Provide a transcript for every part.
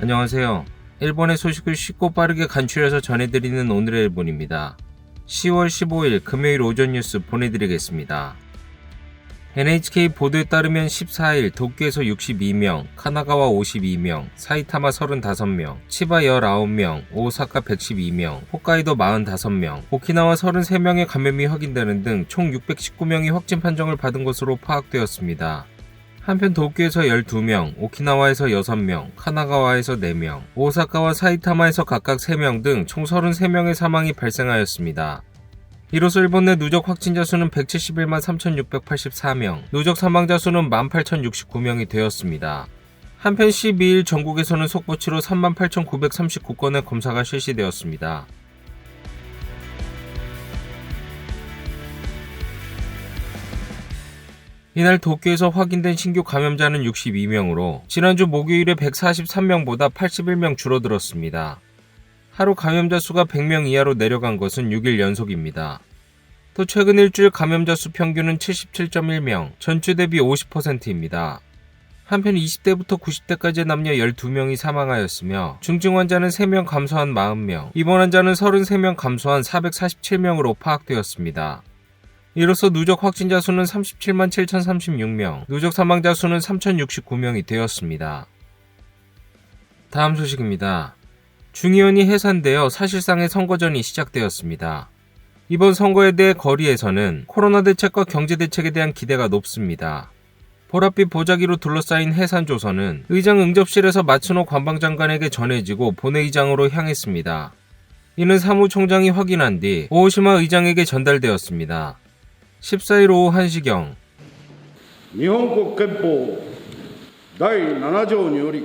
안녕하세요. 일본의 소식을 쉽고 빠르게 간추려서 전해드리는 오늘의 일본입니다. 10월 15일 금요일 오전 뉴스 보내드리겠습니다. NHK 보도에 따르면 14일 도쿄에서 62명, 카나가와 52명, 사이타마 35명, 치바 19명, 오사카 112명, 홋카이도 45명, 오키나와 33명의 감염이 확인되는 등 총 619명이 확진 판정을 받은 것으로 파악되었습니다. 한편 도쿄에서 12명, 오키나와에서 6명, 카나가와에서 4명, 오사카와 사이타마에서 각각 3명 등 총 33명의 사망이 발생하였습니다. 이로써 일본 내 누적 확진자 수는 171만 3,684명, 누적 사망자 수는 18,069명이 되었습니다. 한편 12일 전국에서는 속보치로 38,939건의 검사가 실시되었습니다. 이날 도쿄에서 확인된 신규 감염자는 62명으로 지난주 목요일에 143명보다 81명 줄어들었습니다. 하루 감염자 수가 100명 이하로 내려간 것은 6일 연속입니다. 또 최근 일주일 감염자 수 평균은 77.1명, 전주 대비 50%입니다. 한편 20대부터 90대까지의 남녀 12명이 사망하였으며 중증 환자는 3명 감소한 40명, 입원 환자는 33명 감소한 447명으로 파악되었습니다. 이로써 누적 확진자 수는 37만 7,036명, 누적 사망자 수는 3,069명이 되었습니다. 다음 소식입니다. 중의원이 해산되어 사실상의 선거전이 시작되었습니다. 이번 선거에 대해 거리에서는 코로나 대책과 경제 대책에 대한 기대가 높습니다. 보랏빛 보자기로 둘러싸인 해산 조서는 의장 응접실에서 마츠노 관방장관에게 전해지고 본회의장으로 향했습니다. 이는 사무총장이 확인한 뒤 오오시마 의장에게 전달되었습니다. 14일 오후 1시경 日本国憲法第7条により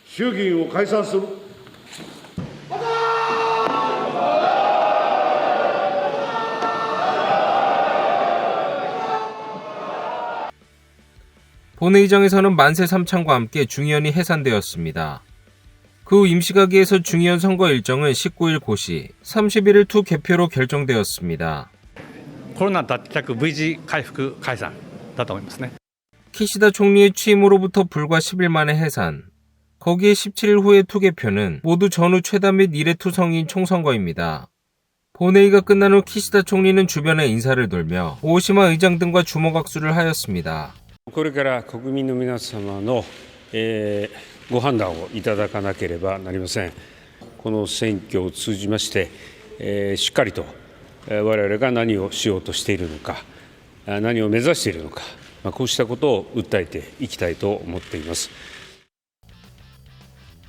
衆議院を解散する。 본회의장에서는 만세 삼창과 함께 중의원이 해산되었습니다. 그 후 임시가기에서 중의원 선거 일정은 19일 고시, 31일 투 개표로 결정되었습니다. コロナ脱却 V字回復解散だと思いますね。 키시다 총리의 취임으로부터 불과 10일 만에 해산. 거기에 17일 후의 투개표는 모두 전후 최다 및 1회 투성인 총선거입니다. 본회의가 끝난 후 키시다 총리는 주변에 인사를 돌며 오오시마 의장 등과 주먹악수를 하였습니다. これから国民の皆様の、ご判断をいただかなければなりません。この選挙を通じまして、しっかりと我々が何をしようとしているのか、何を目指しているのか、こうしたことを訴えていきたいと思っています。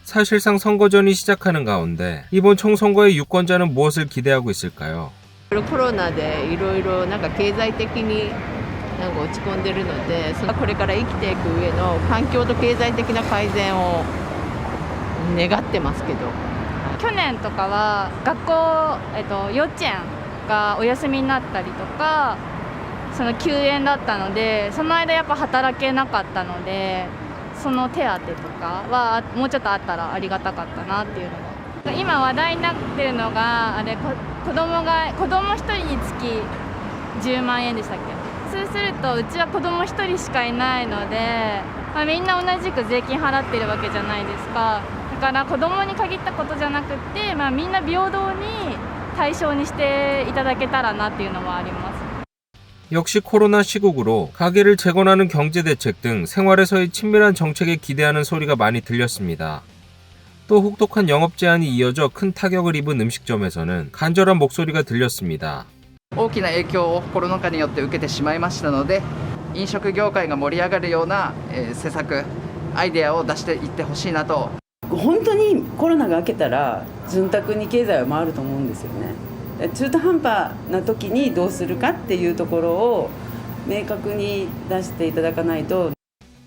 사실상 선거전이 시작하는 가운데 이번 총선거의 유권자는 무엇을 기대하고 있을까요? コロナでいろいろ経済的に落ち込んでるので、これから生きていく上の環境と経済的な改善を願ってますけど。去年とかは学校、幼稚園がお休みになったりとか、その休園だったので、その間やっぱ働けなかったので、その手当とかはもうちょっとあったらありがたかったなっていうのが。今話題になってるのがあれ、子供1人につき10万円でしたっけ。そうするとうちは子供1人しかいないので、みんな同じく税金払ってるわけじゃないですか。だから子供に限ったことじゃなくて、みんな平等に対象にしていただけたらなっていうのはあります。 역시 코로나 시국으로 가게를 재건하는 경제대책 등 생활에서의 친밀한 정책에 기대하는 소리가 많이 들렸습니다. 또 혹독한 영업 제한이 이어져 큰 타격을 입은 음식점에서는 간절한 목소리가 들렸습니다. 大きな影響をコロナ禍によって受けてしまいましたので、飲食業界が盛り上がるような施策、アイデアを出していってほしいなと。本当にコロナが明けたら潤沢に経済は回ると思うんですよね。中途半端な時にどうするかっていうところを明確に出していただかないと。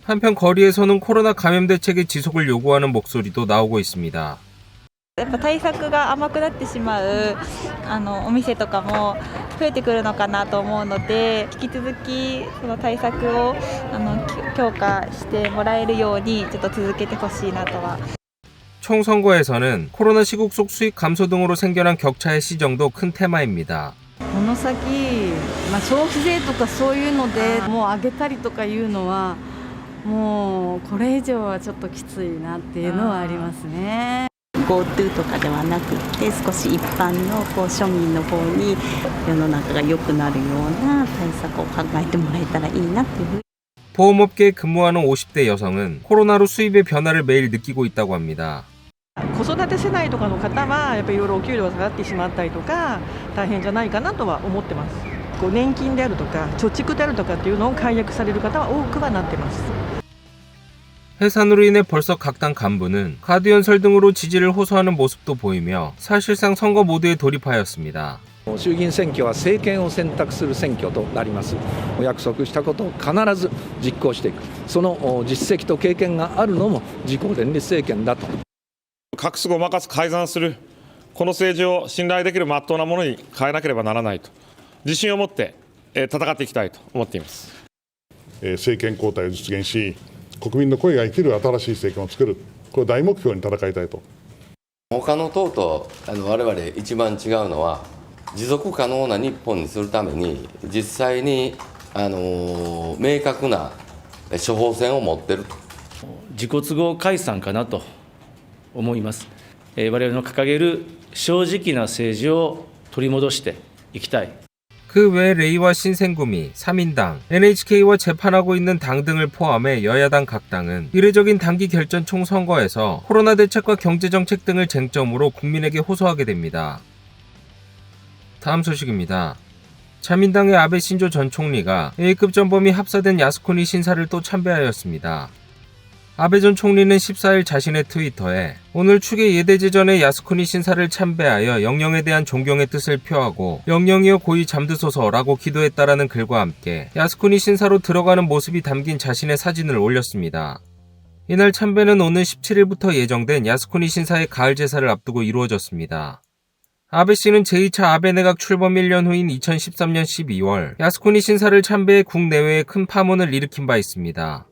한편 거리에서는 코로나 감염 대책의 지속을 요구하는 목소리도 나오고 있습니다. やっぱ対策が甘くなってしまうお店とかも増えてくるのかなと思うので、引き続きその対策を強化してもらえるようにちょっと続けてほしいなとは。 총선거에서는 코로나 시국 속 수익 감소 등으로 생겨난 격차의 시정도 큰 테마입니다. この先、消費税とかそういうのでもう上げたりとかいうのはもうこれ以上はちょっときついなっていうのはありますね。 GoTo とかではなくて少し一般の庶民の方に世の中が良くなるような対策を考えてもらえたらいいなっていうふうに 보험업계에 근무하는 50대 여성은 코로나로 수입의 변화를 매일 느끼고 있다고 합니다. 子育て世代とかの方はやっぱりいろいろお給料が下がってしまったりとか大変じゃないかなとは思ってます。こう年金であるとか貯蓄であるとかっていうのを解約される方は多くはなってます。 해산으로 인해 벌써 각 당 간부는 카드 연설 등으로 지지를 호소하는 모습도 보이며 사실상 선거 모드에 돌입하였습니다. 衆議院選挙は政権を選択する選挙となります。お約束したことを必ず実行していく。その実績と経験があるのも自公連立政権だと。隠すごまかす改ざんするこの政治を信頼できる真っ当なものに変えなければならないと自信を持って戦っていきたいと思っています。政権交代を実現し国民の声が生きる新しい政権を作るこれを大目標に戦いたいと。他の党と我々一番違うのは持続可能な日本にするために実際に明確な処方箋を持っていると。自己都合解散かなと思います。我々の掲げる正直な政治を取り戻していきたい。 그 외 레이와 신생구미, 3인당, NHK와 재판하고 있는 당 등을 포함해 여야당 각 당은 이례적인 단기 결전 총선거에서 코로나 대책과 경제정책 등을 쟁점으로 국민에게 호소하게 됩니다. 다음 소식입니다. 자민당의 아베 신조 전 총리가 A급 전범이 합사된 야스쿠니 신사를 또 참배하였습니다. 아베 전 총리는 14일 자신의 트위터에 오늘 추계 예대제 전에 야스쿠니 신사를 참배하여 영령에 대한 존경의 뜻을 표하고 영령이여 고이 잠드소서라고 기도했다라는 글과 함께 야스쿠니 신사로 들어가는 모습이 담긴 자신의 사진을 올렸습니다. 이날 참배는 오는 17일부터 예정된 야스쿠니 신사의 가을 제사를 앞두고 이루어졌습니다. 아베 씨는 제2차 아베 내각 출범 1년 후인 2013년 12월 야스쿠니 신사를 참배해 국내외에 큰 파문을 일으킨 바 있습니다.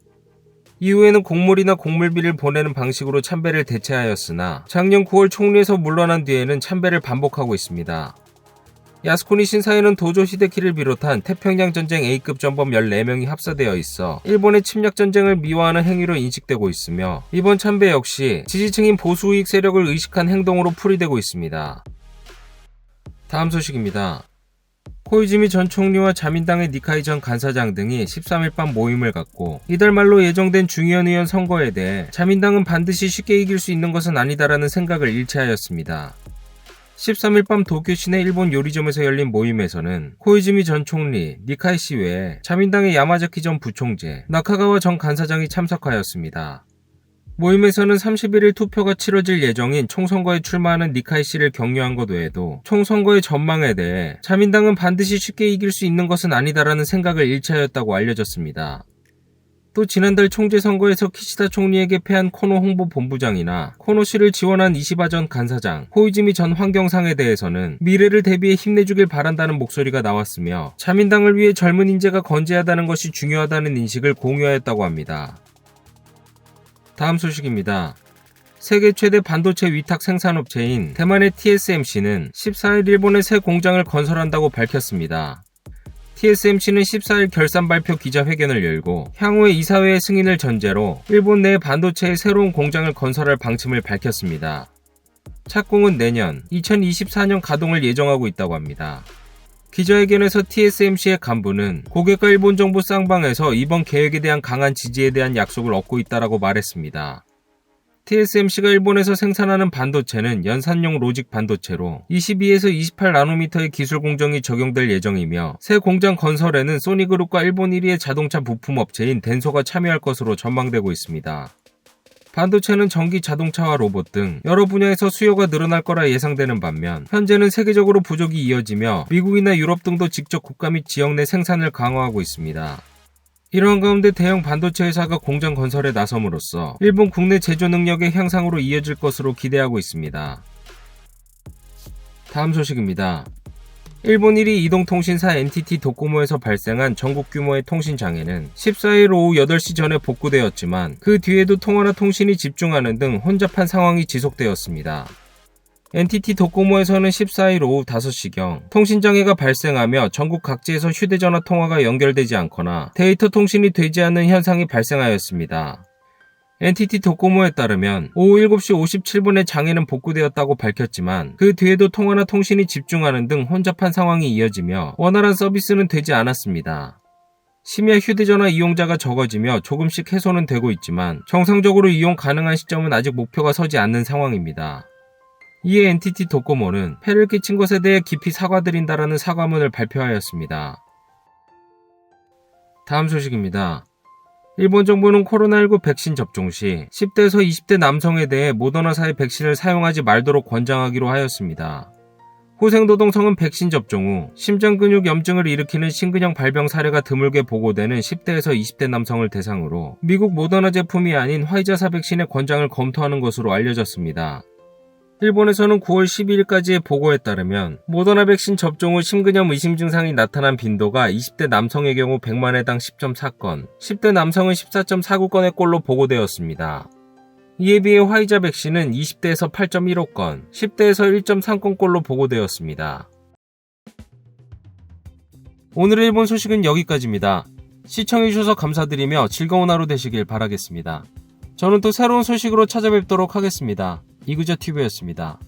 이후에는 곡물이나 곡물비를 보내는 방식으로 참배를 대체하였으나 작년 9월 총리에서 물러난 뒤에는 참배를 반복하고 있습니다. 야스쿠니 신사에는 도조 히데키를 비롯한 태평양 전쟁 A급 전범 14명이 합사되어 있어 일본의 침략 전쟁을 미화하는 행위로 인식되고 있으며 이번 참배 역시 지지층인 보수 우익 세력을 의식한 행동으로 풀이되고 있습니다. 다음 소식입니다. 코이즈미 전 총리와 자민당의 니카이 전 간사장 등이 13일 밤 모임을 갖고 이달 말로 예정된 중의원 의원 선거에 대해 자민당은 반드시 쉽게 이길 수 있는 것은 아니다라는 생각을 일치하였습니다. 13일 밤 도쿄 시내 일본 요리점에서 열린 모임에서는 코이즈미 전 총리, 니카이 씨 외에 자민당의 야마자키 전 부총재, 나카가와 전 간사장이 참석하였습니다. 모임에서는 31일 투표가 치러질 예정인 총선거에 출마하는 니카이 씨를 격려한 것 외에도 총선거의 전망에 대해 자민당은 반드시 쉽게 이길 수 있는 것은 아니다라는 생각을 일치하였다고 알려졌습니다. 또 지난달 총재선거에서 키시다 총리에게 패한 코노 홍보본부장이나 코노 씨를 지원한 이시바 전 간사장, 코이즈미 전 환경상에 대해서는 미래를 대비해 힘내주길 바란다는 목소리가 나왔으며 자민당을 위해 젊은 인재가 건재하다는 것이 중요하다는 인식을 공유하였다고 합니다. 다음 소식입니다. 세계 최대 반도체 위탁 생산업체인 대만의 TSMC는 14일 일본에 새 공장을 건설한다고 밝혔습니다. TSMC는 14일 결산 발표 기자회견을 열고 향후의 이사회의 승인을 전제로 일본 내 반도체의 새로운 공장을 건설할 방침을 밝혔습니다. 착공은 내년 2024년 가동을 예정하고 있다고 합니다. 기자회견에서 TSMC의 간부는 고객과 일본 정부 쌍방에서 이번 계획에 대한 강한 지지에 대한 약속을 얻고 있다라고 말했습니다. TSMC가 일본에서 생산하는 반도체는 연산용 로직 반도체로 22에서 28나노미터의 기술 공정이 적용될 예정이며 새 공장 건설에는 소니그룹과 일본 1위의 자동차 부품 업체인 덴소가 참여할 것으로 전망되고 있습니다. 반도체는 전기 자동차와 로봇 등 여러 분야에서 수요가 늘어날 거라 예상되는 반면 현재는 세계적으로 부족이 이어지며 미국이나 유럽 등도 직접 국가 및 지역 내 생산을 강화하고 있습니다. 이러한 가운데 대형 반도체 회사가 공장 건설에 나섬으로써 일본 국내 제조 능력의 향상으로 이어질 것으로 기대하고 있습니다. 다음 소식입니다. 일본 1위 이동통신사 NTT 도코모에서 발생한 전국 규모의 통신장애는 14일 오후 8시 전에 복구되었지만 그 뒤에도 통화나 통신이 집중하는 등 혼잡한 상황이 지속되었습니다. NTT 도코모에서는 14일 오후 5시경 통신장애가 발생하며 전국 각지에서 휴대전화 통화가 연결되지 않거나 데이터 통신이 되지 않는 현상이 발생하였습니다. NTT 도코모에 따르면 오후 7시 57분에 장애는 복구되었다고 밝혔지만 그 뒤에도 통화나 통신이 집중하는 등 혼잡한 상황이 이어지며 원활한 서비스는 되지 않았습니다. 심야 휴대전화 이용자가 적어지며 조금씩 해소는 되고 있지만 정상적으로 이용 가능한 시점은 아직 목표가 서지 않는 상황입니다. 이에 NTT 도코모는 폐를 끼친 것에 대해 깊이 사과드린다라는 사과문을 발표하였습니다. 다음 소식입니다. 일본 정부는 코로나19 백신 접종 시 10대에서 20대 남성에 대해 모더나사의 백신을 사용하지 말도록 권장하기로 하였습니다. 호생도동성은 백신 접종 후 심장근육 염증을 일으키는 심근형 발병 사례가 드물게 보고되는 10대에서 20대 남성을 대상으로 미국 모더나 제품이 아닌 화이자사 백신의 권장을 검토하는 것으로 알려졌습니다. 일본에서는 9월 12일까지의 보고에 따르면 모더나 백신 접종 후 심근염 의심 증상이 나타난 빈도가 20대 남성의 경우 100만 회당 10.4건, 10대 남성은 14.49건의 꼴로 보고되었습니다. 이에 비해 화이자 백신은 20대에서 8.15건, 10대에서 1.3건 꼴로 보고되었습니다. 오늘의 일본 소식은 여기까지입니다. 시청해주셔서 감사드리며 즐거운 하루 되시길 바라겠습니다. 저는 또 새로운 소식으로 찾아뵙도록 하겠습니다. 이그저TV였습니다.